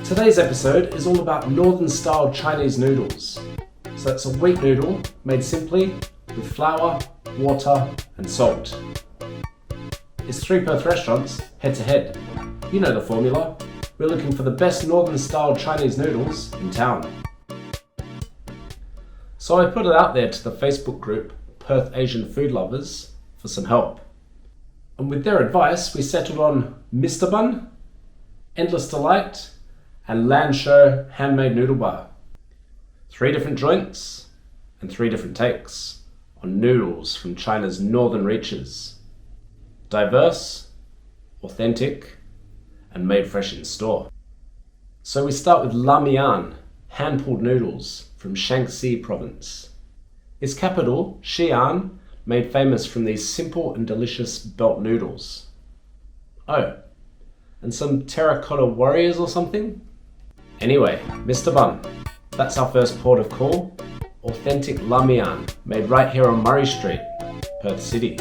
Today's episode is all about northern style Chinese noodles. So it's a wheat noodle made simply with flour, water and salt. It's 3 Perth restaurants head to head. You know the formula. We're looking for the best northern style Chinese noodles in town. So I put it out there to the Facebook group Perth Asian Food Lovers for some help. And with their advice, we settled on Mr. Bun, Endless Delight, and LanZhou Handmade Noodle Bar. 3 different joints and 3 different takes on noodles from China's northern reaches. Diverse, authentic, and made fresh in store. So we start with Lamian, hand-pulled noodles from Shaanxi province. Its capital, Xi'an, made famous from these simple and delicious belt noodles. Oh, and some terracotta warriors or something? Anyway, Mr. Bun, that's our first port of call. Authentic Lamian, made right here on Murray Street, Perth City.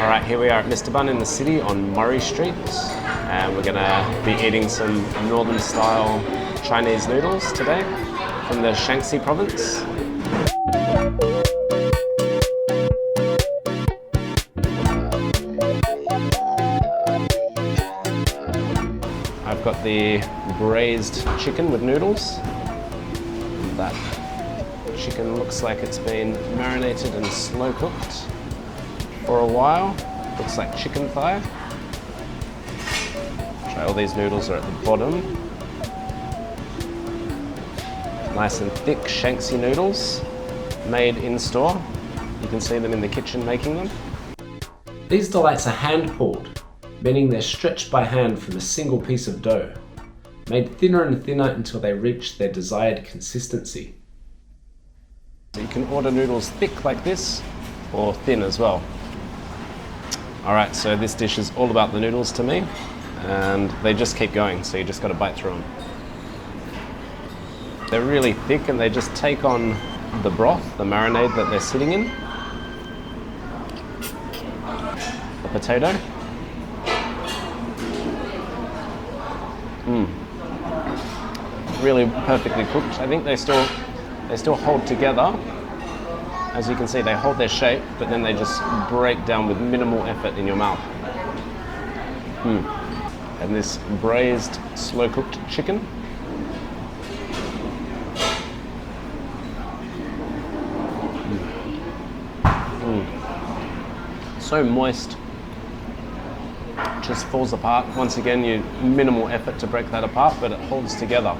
Alright, here we are at Mr. Bun in the city on Murray Street, and we're gonna be eating some northern style Chinese noodles today from the Shaanxi province. I've got the braised chicken with noodles. That chicken looks like it's been marinated and slow cooked for a while. Looks like chicken thigh. All these noodles are at the bottom. Nice and thick Shaanxi noodles, made in store. You can see them in the kitchen making them. These delights are hand pulled, meaning they're stretched by hand from a single piece of dough, made thinner and thinner until they reach their desired consistency. So you can order noodles thick like this, or thin as well. Alright, so this dish is all about the noodles to me, and they just keep going, so you just got to bite through them. They're really thick and they just take on the broth, the marinade that they're sitting in. The potato. Really perfectly cooked. I think they still hold together. As you can see, they hold their shape, but then they just break down with minimal effort in your mouth. And this braised, slow-cooked chicken. So moist, just falls apart. Once again, minimal effort to break that apart, but it holds together.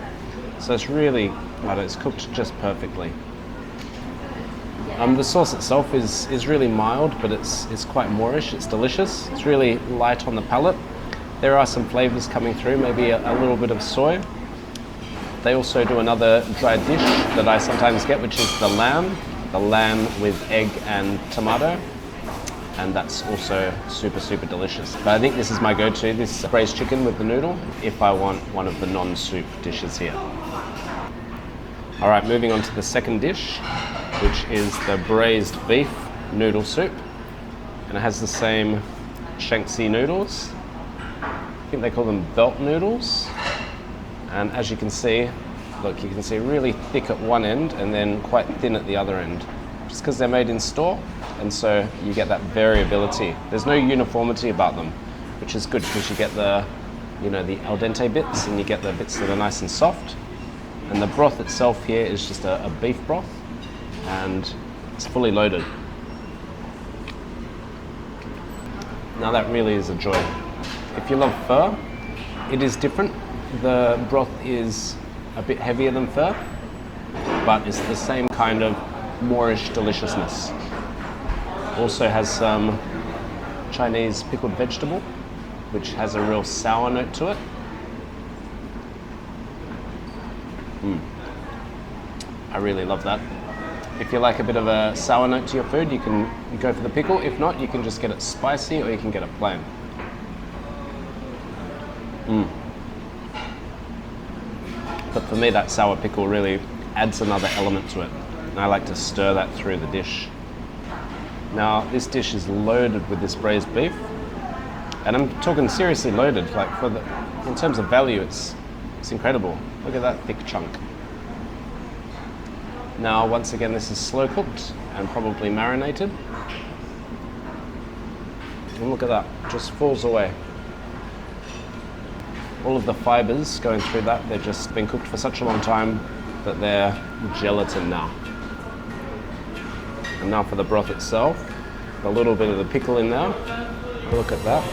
So it's really, it's cooked just perfectly. The sauce itself is really mild, but it's quite moreish. It's delicious. It's really light on the palate. There are some flavors coming through, maybe a little bit of soy. They also do another dry dish that I sometimes get, which is the lamb with egg and tomato. And that's also super, super delicious. But I think this is my go-to, this braised chicken with the noodle, if I want one of the non-soup dishes here. All right, moving on to the second dish, which is the braised beef noodle soup. And it has the same Shaanxi noodles. I think they call them belt noodles. And as you can see, look, you can see really thick at one end and then quite thin at the other end. Just because they're made in store, and so you get that variability. There's no uniformity about them, which is good because you get the al dente bits and you get the bits that are nice and soft. And the broth itself here is just a beef broth, and it's fully loaded. Now that really is a joy. If you love pho, it is different. The broth is a bit heavier than pho, but it's the same kind of moreish deliciousness. Also has some Chinese pickled vegetable, which has a real sour note to it. I really love that. If you like a bit of a sour note to your food, you can go for the pickle. If not, you can just get it spicy or you can get it plain. But for me, that sour pickle really adds another element to it. And I like to stir that through the dish. Now, this dish is loaded with this braised beef. And I'm talking seriously loaded, like in terms of value, it's incredible. Look at that thick chunk. Now, once again, this is slow cooked and probably marinated. And look at that, just falls away. All of the fibers going through that, they've just been cooked for such a long time that they're gelatin now. And now for the broth itself, a little bit of the pickle in there. Look at that.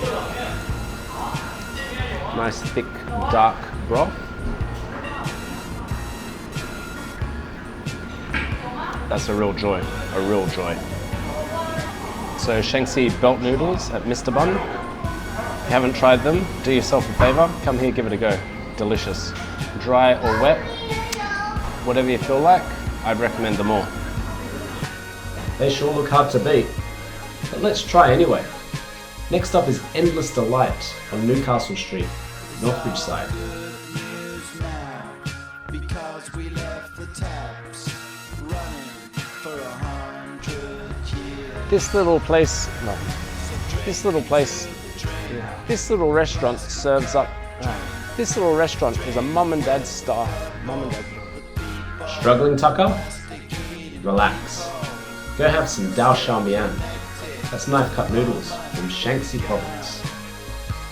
Nice thick, dark broth. That's a real joy, a real joy. So Shaanxi belt noodles at Mr. Bun. If you haven't tried them, do yourself a favor, come here, give it a go. Delicious. Dry or wet, whatever you feel like, I'd recommend them all. They sure look hard to beat, but let's try anyway. Next up is Endless Delight on Newcastle Street, Northbridge side. This little restaurant serves up, this little restaurant is a mum and dad style. Struggling, Tucker? Relax. Go have some Dao Xiao Mian. That's knife-cut noodles from Shaanxi province.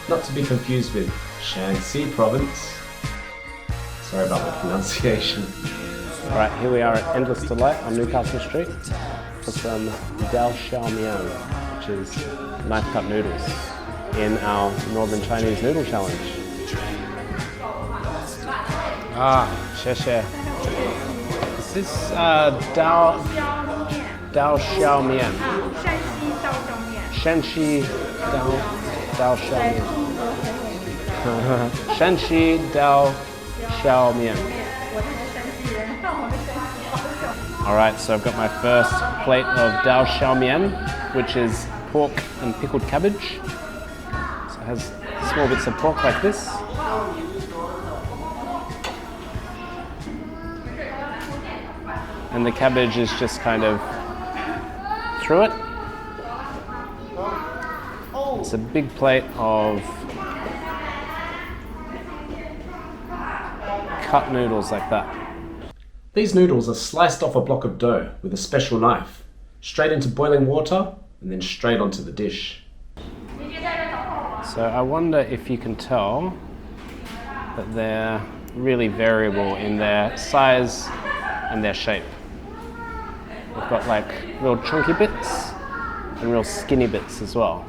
Not to be confused with Shaanxi province. Sorry about the pronunciation. Alright, here we are at Endless Delight on Newcastle Street for some Dao Xiao Mian, which is knife-cut noodles in our Northern Chinese Noodle Challenge. Xie xie. Is this Dao Xiao Mian? Shaanxi Dao Xiao Mian. Shaanxi Dao Xiao Mian. Alright, so I've got my first plate of Dao Xiao Mian, which is pork and pickled cabbage. So it has small bits of pork like this. And the cabbage is just kind of through it. It's a big plate of cut noodles like that. These noodles are sliced off a block of dough with a special knife, straight into boiling water and then straight onto the dish. So I wonder if you can tell that they're really variable in their size and their shape. We've got like real chunky bits and real skinny bits as well.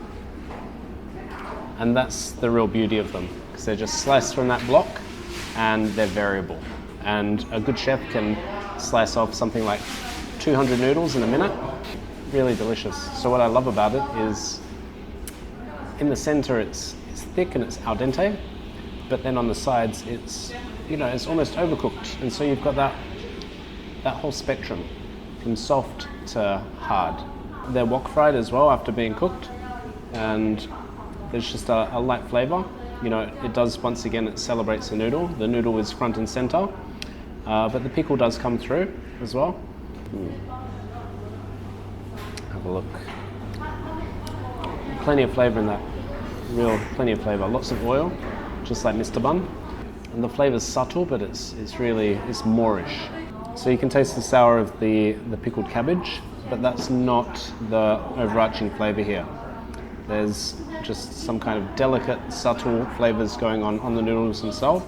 And that's the real beauty of them, because they're just sliced from that block and they're variable. And a good chef can slice off something like 200 noodles in a minute. Really delicious. So what I love about it is in the center it's thick and it's al dente, but then on the sides it's almost overcooked. And so you've got that whole spectrum from soft to hard. They're wok fried as well after being cooked, and there's just a light flavor. It does, once again, it celebrates the noodle. The noodle is front and center, but the pickle does come through as well. Have a look. Plenty of flavor in that. Plenty of flavor. Lots of oil, just like Mr. Bun. And the flavor's subtle, but it's Moorish. So you can taste the sour of the pickled cabbage, but that's not the overarching flavor here. There's just some kind of delicate, subtle flavors going on the noodles themselves.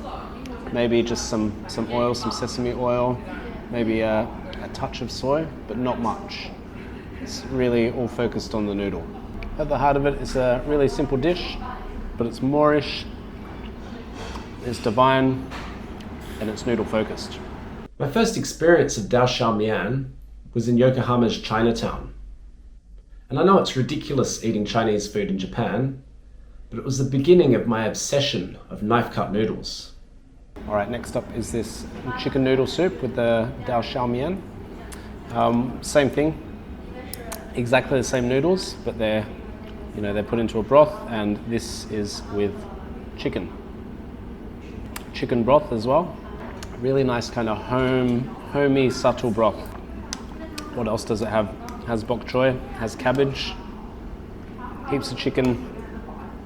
Maybe just some oil, some sesame oil, maybe a touch of soy, but not much. It's really all focused on the noodle. At the heart of it, it's a really simple dish, but it's Moorish, it's divine, and it's noodle focused. My first experience of Dao Xiao Mian was in Yokohama's Chinatown. And I know it's ridiculous eating Chinese food in Japan, but it was the beginning of my obsession of knife-cut noodles. All right, next up is this chicken noodle soup with the Dao Xiao Mian. Same thing, exactly the same noodles, but they're put into a broth, and this is with chicken broth as well. Really nice kind of homey, subtle broth. What else does it have? It has bok choy, has cabbage, heaps of chicken,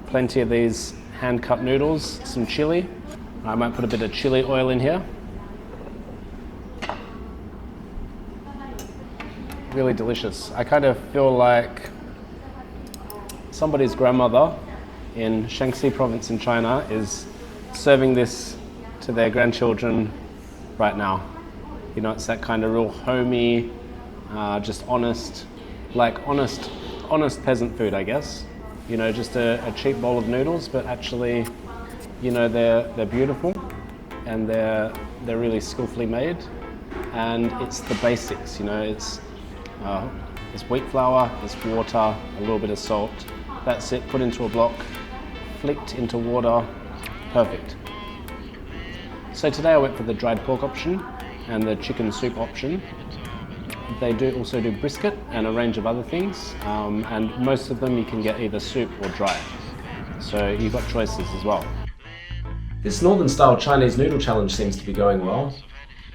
plenty of these hand-cut noodles, some chili. I might put a bit of chili oil in here. Really delicious. I kind of feel like somebody's grandmother in Shaanxi province in China is serving this to their grandchildren right now. You know, it's that kind of real homey, just honest, like honest peasant food, I guess. You know, just a cheap bowl of noodles, but actually, you know, they're beautiful and they're really skillfully made. And it's the basics, you know, it's wheat flour, it's water, a little bit of salt. That's it, put into a block, flicked into water, perfect. So today I went for the dried pork option and the chicken soup option. They also do brisket and a range of other things, and most of them you can get either soup or dry. So you've got choices as well. This Northern Style Chinese Noodle Challenge seems to be going well.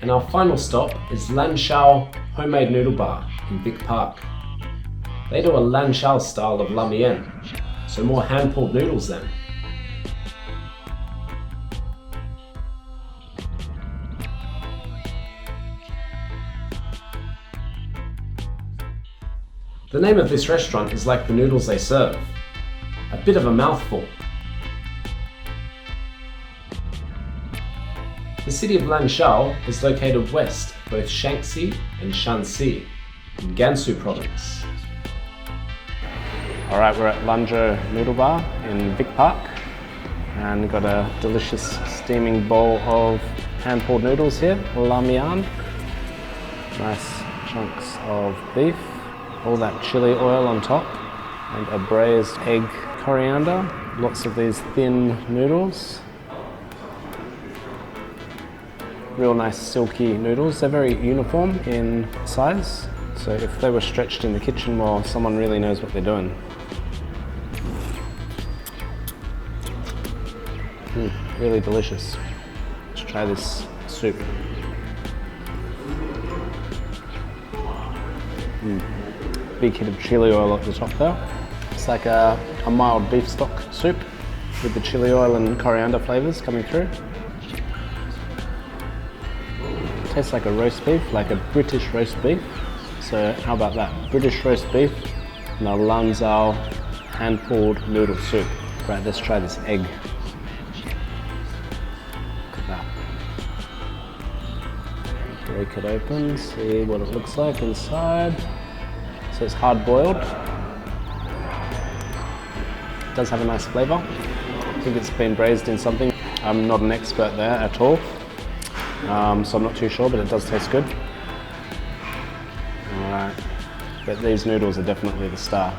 And our final stop is LanZhou Homemade Noodle Bar in Vic Park. They do a LanZhou style of la mian, so more hand-pulled noodles then. The name of this restaurant is like the noodles they serve. A bit of a mouthful. The city of LanZhou is located west, both Shaanxi and Shanxi, in Gansu province. Alright, we're at LanZhou Noodle Bar in Vic Park, and we've got a delicious steaming bowl of hand-pulled noodles here, la mian. Nice chunks of beef, all that chili oil on top, and a braised egg coriander, lots of these thin noodles. Real nice silky noodles. They're very uniform in size, so if they were stretched in the kitchen, well, someone really knows what they're doing. Really delicious. Let's try this soup. Big hit of chili oil at the top there. It's like a mild beef stock soup with the chili oil and coriander flavours coming through. Tastes like a roast beef, like a British roast beef. So how about that? British roast beef and a LanZhou hand-pulled noodle soup. Right, let's try this egg. Look at that. Break it open, see what it looks like inside. So it's hard-boiled. It does have a nice flavour. I think it's been braised in something. I'm not an expert there at all. So I'm not too sure, but it does taste good. Alright, but these noodles are definitely the star.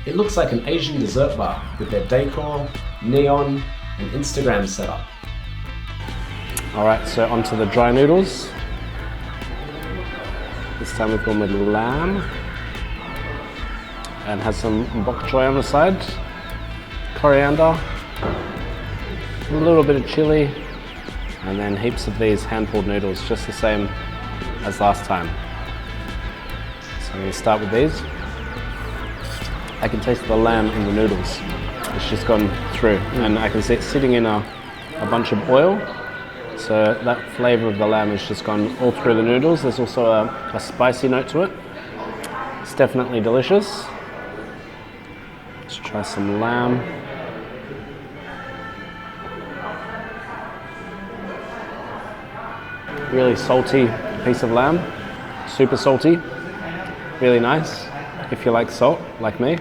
It looks like an Asian dessert bar with their decor, neon, and Instagram setup. Alright, so onto the dry noodles. This time we've gone with lamb and has some bok choy on the side. Coriander, a little bit of chili, and then heaps of these hand-pulled noodles, just the same as last time. So I'm going to start with these. I can taste the lamb in the noodles. It's just gone through, and I can see it sitting in a bunch of oil. So that flavour of the lamb has just gone all through the noodles. There's also a spicy note to it. It's definitely delicious. Let's try some lamb. Really salty piece of lamb, super salty, really nice if you like salt, like me.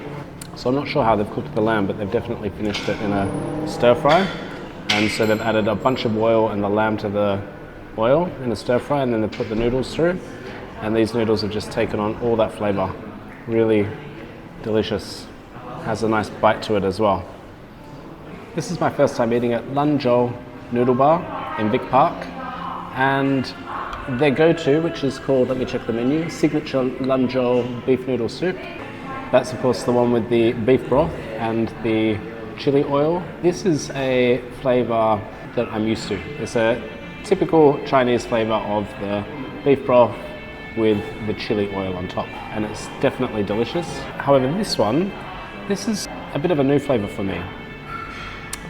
So I'm not sure how they've cooked the lamb, but they've definitely finished it in a stir fry. And so they've added a bunch of oil and the lamb to the oil in a stir fry, and then they've put the noodles through. And these noodles have just taken on all that flavour. Really delicious. Has a nice bite to it as well. This is my first time eating at LanZhou Noodle Bar in Vic Park. And their go-to, which is called, let me check the menu, signature LanZhou beef noodle soup. That's of course the one with the beef broth and the chili oil. This is a flavour that I'm used to. It's a typical Chinese flavour of the beef broth with the chili oil on top, and it's definitely delicious. However, this is a bit of a new flavour for me.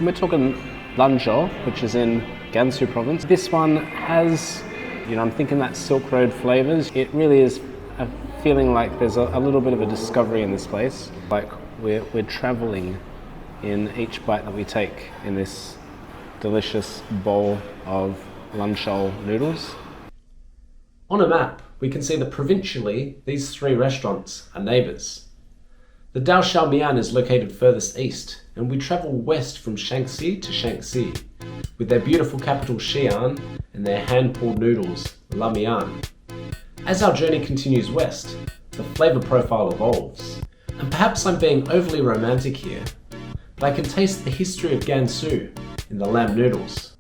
We're talking LanZhou, which is in Gansu province. This one has, I'm thinking that Silk Road flavours. It really is a feeling like there's a little bit of a discovery in this place. Like we're travelling in each bite that we take in this delicious bowl of LanZhou noodles. On a map, we can see that provincially, these three restaurants are neighbours. The Dao Xiaomian is located furthest east, and we travel west from Shaanxi to Shaanxi, with their beautiful capital Xi'an and their hand-pulled noodles, Lamian. As our journey continues west, the flavour profile evolves. And perhaps I'm being overly romantic here, but I can taste the history of Gansu in the lamb noodles.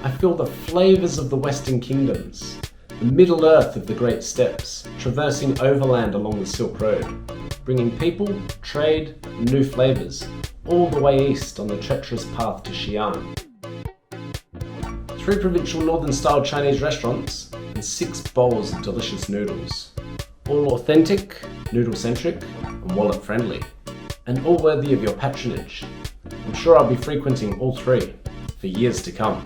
I feel the flavours of the Western kingdoms, the Middle Earth of the Great Steppes, traversing overland along the Silk Road, bringing people, trade, and new flavours all the way east on the treacherous path to Xi'an. 3 provincial northern-style Chinese restaurants and 6 bowls of delicious noodles. All authentic, noodle-centric, and wallet-friendly, and all worthy of your patronage. I'm sure I'll be frequenting all 3 for years to come.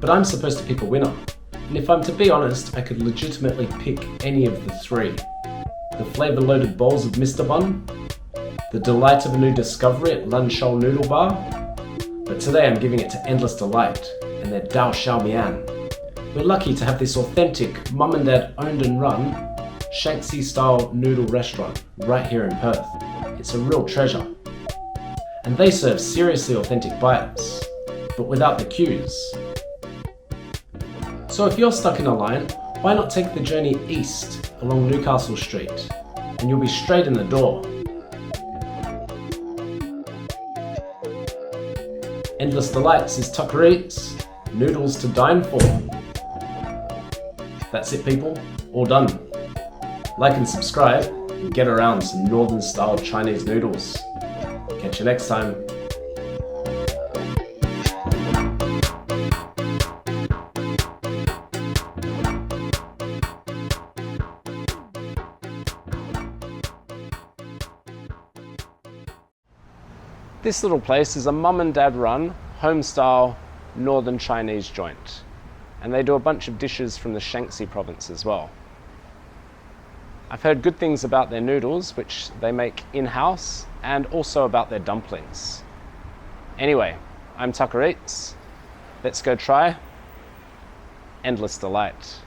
But I'm supposed to pick a winner, and if I'm to be honest, I could legitimately pick any of the 3. The flavour-loaded bowls of Mr. Bun, the delight of a new discovery at LanZhou Noodle Bar, but today I'm giving it to Endless Delight and their Dao Xiaomian. We're lucky to have this authentic, mum and dad owned and run, Shaanxi-style noodle restaurant right here in Perth. It's a real treasure. And they serve seriously authentic bites, but without the queues. So if you're stuck in a line, why not take the journey east along Newcastle Street, and you'll be straight in the door. Endless Delights is Tucker Eats, noodles to dine for. That's it people, all done. Like and subscribe, and get around some northern style Chinese noodles. Catch you next time. This little place is a mum and dad run, home style, northern Chinese joint. And they do a bunch of dishes from the Shaanxi province as well. I've heard good things about their noodles, which they make in-house, and also about their dumplings. Anyway, I'm Tucker Eats. Let's go try Endless Delight.